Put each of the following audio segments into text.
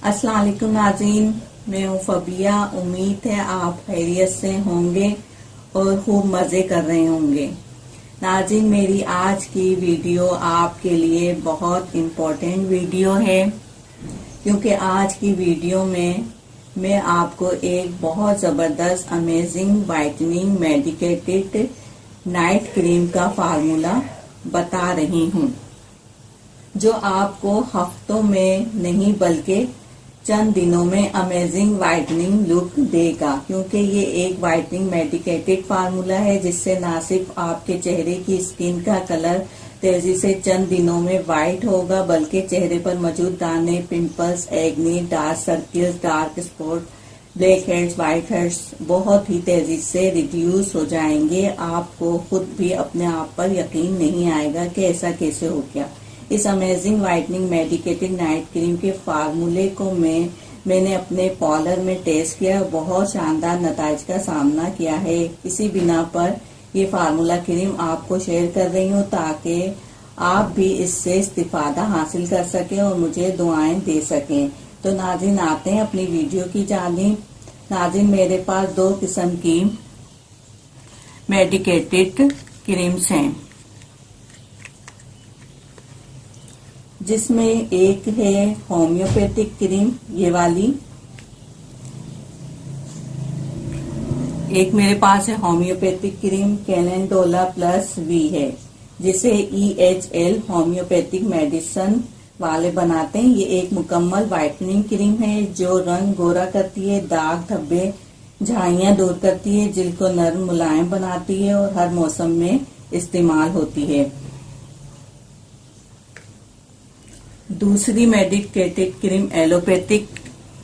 अस्सलाम वालेकुम नाज़रीन, मैं हूँ फबिया। उम्मीद है आप खैरियत से होंगे और खूब मज़े कर रहे होंगे। नाज़रीन, मेरी आज की वीडियो आपके लिए बहुत इम्पोर्टेंट वीडियो है, क्योंकि आज की वीडियो में मैं आपको एक बहुत ज़बरदस्त amazing whitening medicated night cream का फार्मूला बता रही हूँ, जो आपको हफ्तों में नहीं बल्कि चंद दिनों में अमेजिंग वाइटनिंग लुक देगा। क्योंकि ये एक वाइटनिंग मेडिकेटेड फार्मूला है, जिससे ना सिर्फ आपके चेहरे की स्किन का कलर तेजी से चंद दिनों में वाइट होगा, बल्कि चेहरे पर मौजूद दाने, pimples, acne, dark circles, dark spot, black heads, white heads बहुत ही तेजी से रिड्यूस हो जाएंगे। आपको खुद भी अपने आप पर यकीन नहीं आएगा कि ऐसा कैसे हो गया। इस amazing whitening medicated night cream के फार्मूले को मैंने अपने पार्लर में टेस्ट किया, बहुत शानदार नताइज का सामना किया है। इसी बिना पर ये फार्मूला क्रीम आपको शेयर कर रही हूँ, ताकि आप भी इससे इस्तिफादा हासिल कर सकें और मुझे दुआएं दे सकें। तो नाज़रीन, आते हैं अपनी वीडियो की जानिब। नाज़रीन, मेरे पास दो किस्म की मेडिकेटेड क्रीम्स हैं, जिसमें एक है होम्योपैथिक क्रीम, ये वाली। एक मेरे पास है homeopathic cream calendula plus we है, जिसे EHL होम्योपैथिक मेडिसिन वाले बनाते हैं। ये एक मुकम्मल वाइटनिंग क्रीम है, जो रंग गोरा करती है, दाग धब्बे झाइयां दूर करती है, जिल्द को नर्म मुलायम बनाती है और हर मौसम में इस्तेमाल होती है। दूसरी medicated cream allopathic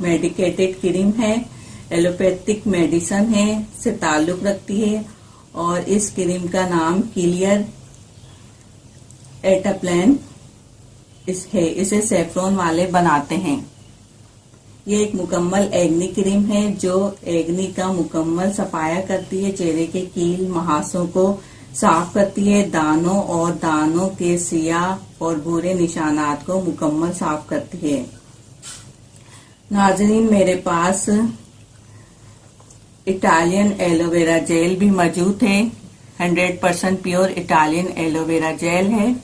medicated cream है, एलोपैथिक मेडिसिन है से ताल्लुक रखती है, और इस क्रीम का नाम क्लियर एटाप्लेन है। इसे सेफ्रॉन वाले बनाते हैं। ये एक मुकम्मल एक्ने क्रीम है, जो एक्ने का मुकम्मल सफाया करती है, चेहरे के कील मुहासों को साफ करती है, दानों और दानों के सियाह और भूरे निशानात को मुकम्मल साफ करती है। नाज़रीन, मेरे पास इटालियन एलोवेरा जेल भी मौजूद है। 100% प्योर इटालियन एलोवेरा जेल है।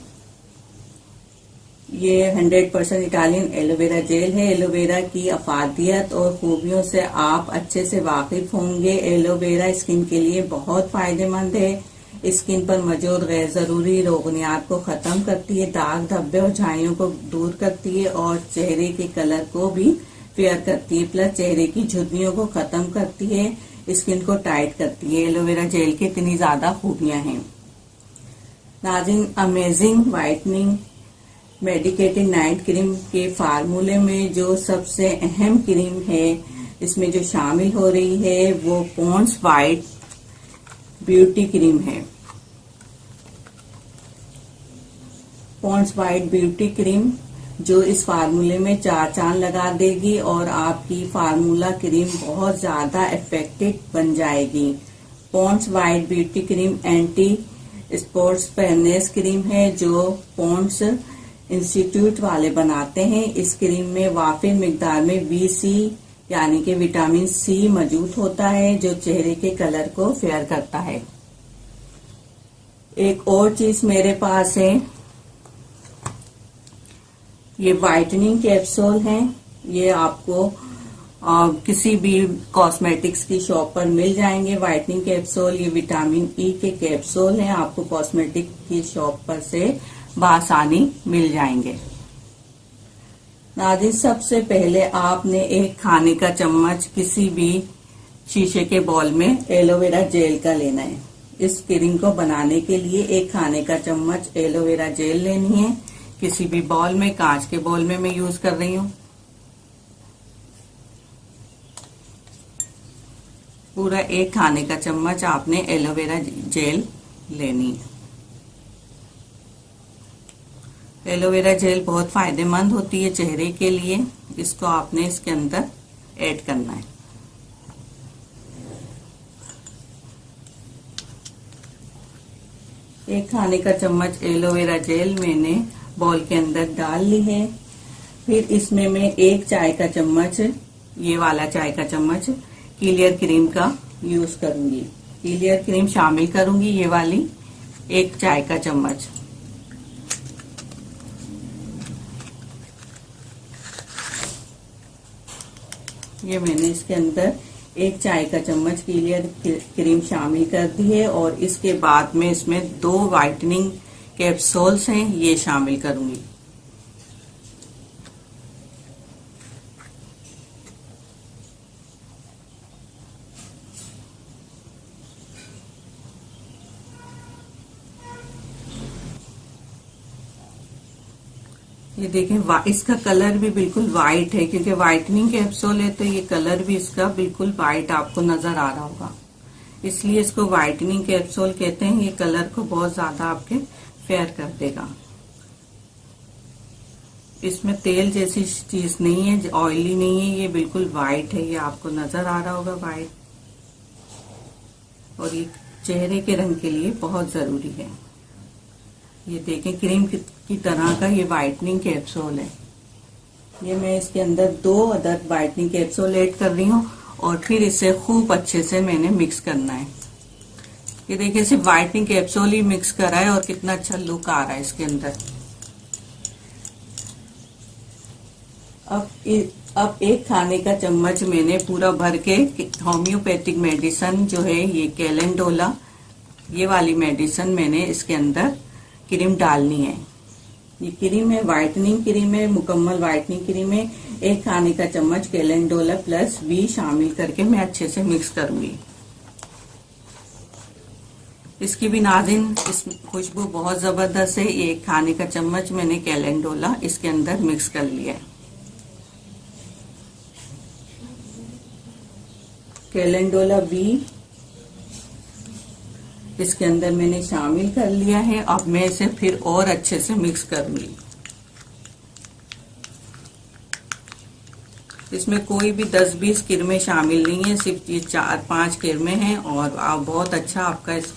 ये 100% इटालियन एलोवेरा जेल है। एलोवेरा की अफादियत और खूबियों से आप अच्छे से वाकिफ होंगे। एलोवेरा स्किन के लिए बहुत फायदेमंद है। स्किन पर मौजूद गैर जरूरी रोगनियात को खत्म करती है, दाग धब्बे और झाइयों को दूर करती है, और चेहरे के कलर को भी फेयर करती है, प्लस चेहरे की झुर्रियों को खत्म करती है, स्किन को टाइट करती है। एलोवेरा जेल की इतनी ज्यादा खूबियां हैं। नाज़रीन, amazing whitening medicated night cream के फार्मूले में जो सबसे अहम क्रीम है, इसमें जो शामिल हो रही है, वो पॉन्ड्स वाइट ब्यूटी क्रीम है। पॉन्ड्स वाइट ब्यूटी क्रीम जो इस फार्मूले में 4 चांद लगा देगी, और आपकी फार्मूला क्रीम बहुत ज्यादा इफेक्टिव बन जाएगी। Pond's white beauty cream anti spots fairness cream है, जो पॉन्ड्स इंस्टीट्यूट वाले बनाते हैं। इस क्रीम में वाफिर मिकदार में VC यानी कि विटामिन C मौजूद होता है, जो चेहरे के कलर को फेयर करता है। एक और चीज मेरे पास है, ये वाइटनिंग कैप्सूल हैं। ये आपको किसी भी कॉस्मेटिक्स की शॉप पर मिल जाएंगे। वाइटनिंग कैप्सूल, ये विटामिन E के कैप्सूल हैं, आपको कॉस्मेटिक की शॉप पर से बआसानी मिल जाएंगे। नाज़रीन, सबसे पहले आपने एक खाने का चम्मच किसी भी शीशे के बाउल में एलोवेरा जेल का लेना है। इस क्रीम को बनाने के लिए एक खाने का चम्मच एलोवेरा जेल लेनी है, किसी भी बाउल में, कांच के बाउल में मैं यूज कर रही हूँ। पूरा एक खाने का चम्मच आपने एलोवेरा जेल लेनी है। एलोवेरा जेल बहुत फायदेमंद होती है चेहरे के लिए। इसको आपने इसके अंदर ऐड करना है। एक खाने का चम्मच एलोवेरा जेल मैंने बाउल के अंदर डाल ली है। फिर इसमें मैं 1 चाय का चम्मच, ये वाला चाय का चम्मच क्लियर क्रीम का यूज करूंगी। क्लियर क्रीम शामिल करूंगी, ये वाली 1 चाय का चम्मच। ये मैंने इसके अंदर 1 चाय का चम्मच क्लियर क्रीम शामिल कर दी है और इसके बाद में इसमें 2 वाइटनिंग कैप्सूल्स हैं, ये शामिल करूंगी। ये देखें, इसका कलर भी बिल्कुल वाइट है, क्योंकि वाइटनिंग कैप्सूल है तो ये कलर भी इसका बिल्कुल वाइट आपको नजर आ रहा होगा, इसलिए इसको वाइटनिंग कैप्सूल कहते हैं। ये कलर को बहुत ज्यादा आपके फेयर कर देगा। इसमें तेल जैसी चीज नहीं है, ऑयली नहीं है, ये बिल्कुल वाइट है, ये आपको नजर आ रहा होगा वाइट। और ये चेहरे के रंग के लिए बहुत जरूरी है। ये देखें, क्रीम की तरह का ये वाइटनिंग कैप्सूल है। ये मैं इसके अंदर 2 अदद वाइटनिंग कैप्सूल ऐड कर रही हूँ और फिर इसे खूब अच्छे से मैंने मिक्स करना है। ये देखिए, सिर्फ वाइटनिंग कैप्सूल ही मिक्स करा है और कितना अच्छा लुक आ रहा है इसके अंदर। अब 1 खाने का चम्मच मैंने पूरा भर के होम्योपैथिक मेडिसिन जो है ये कैलेंडोला, ये वाली मेडिसिन मैंने इसके अंदर क्रीम डालनी है। ये क्रीम है, वाइटनिंग क्रीम है, मुकम्मल वाइटनिंग क्रीम है। 1 खाने का चम्मच कैलेंडोला प्लस V शामिल करके मैं अच्छे से मिक्स करूंगी। इसकी भी नाज़रीन खुशबू बहुत जबरदस्त है। 1 खाने का चम्मच मैंने कैलेंडोला इसके अंदर मिक्स कर लिया है। कैलेंडोला V इसके अंदर मैंने शामिल कर लिया है। अब मैं इसे फिर और अच्छे से मिक्स करूंगी। इसमें कोई भी 10-20 किरमें शामिल नहीं है, सिर्फ ये 4-5 किरमें हैं और आप बहुत अच्छा आपका इस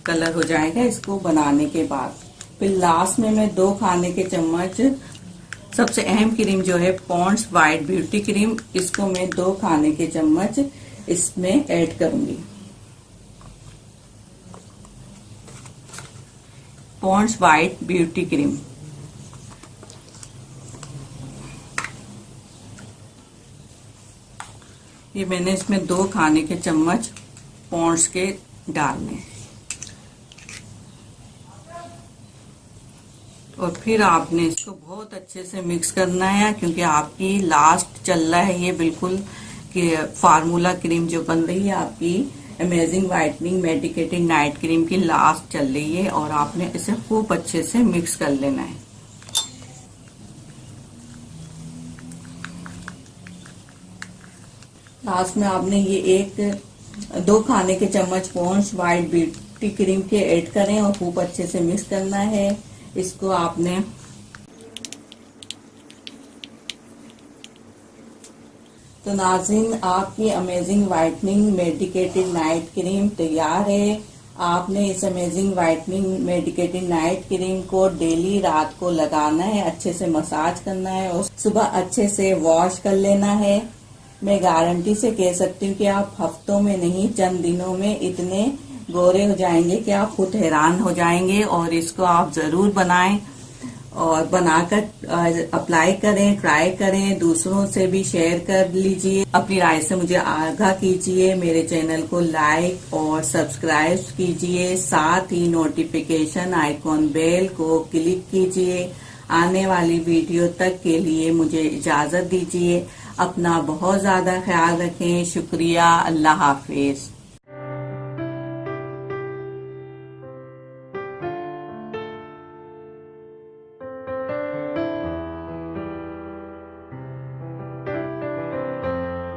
कलर हो जाएगा इसको बनाने के बाद। फिर लास्ट में मैं 2 खाने के चम्मच सबसे अहम क्रीम जो है पॉन्ड्स वाइट ब्यूटी क्रीम, इसको मैं 2 खाने के चम्मच इसमें ऐड करूंगी। पॉन्ड्स वाइट ब्यूटी क्रीम, ये मैंने इसमें 2 खाने के चम्मच पॉन्ड्स के डालने और फिर आपने इसको बहुत अच्छे से मिक्स करना है, क्योंकि आपकी लास्ट चल रहा है ये बिल्कुल कि फार्मूला क्रीम जो बन रही है आपकी amazing whitening medicated night cream की लास्ट चल रही है और आपने इसे खूब अच्छे से मिक्स कर लेना है। लास्ट में आपने ये 2 खाने के चम्मच पॉन्ड्स वाइट ब्यूटी क्रीम के ऐड करें और खूब अच्छे से मिक्स करना है इसको आपने। तो नाज़रीन, आपकी amazing whitening medicated night cream तैयार है। आपने इस amazing whitening medicated night cream को डेली रात को लगाना है, अच्छे से मसाज करना है और सुबह अच्छे से वॉश कर लेना है। मैं गारंटी से कह सकती हूँ कि आप हफ्तों में नहीं चंद दिनों में इतने गोरे हो जाएंगे कि आप खुद हैरान हो जाएंगे। और इसको आप जरूर बनाएं और बनाकर अप्लाई करें, ट्राई करें, दूसरों से भी शेयर कर लीजिए। अपनी राय से मुझे आगाह कीजिए। मेरे चैनल को लाइक और सब्सक्राइब कीजिए, साथ ही नोटिफिकेशन आइकॉन बेल को क्लिक कीजिए। आने वाली वीडियो तक के लिए मुझे इजाजत दीजिए। अपना बहुत ज्यादा ख्याल रखें। शुक्रिया। अल्लाह हाफिज।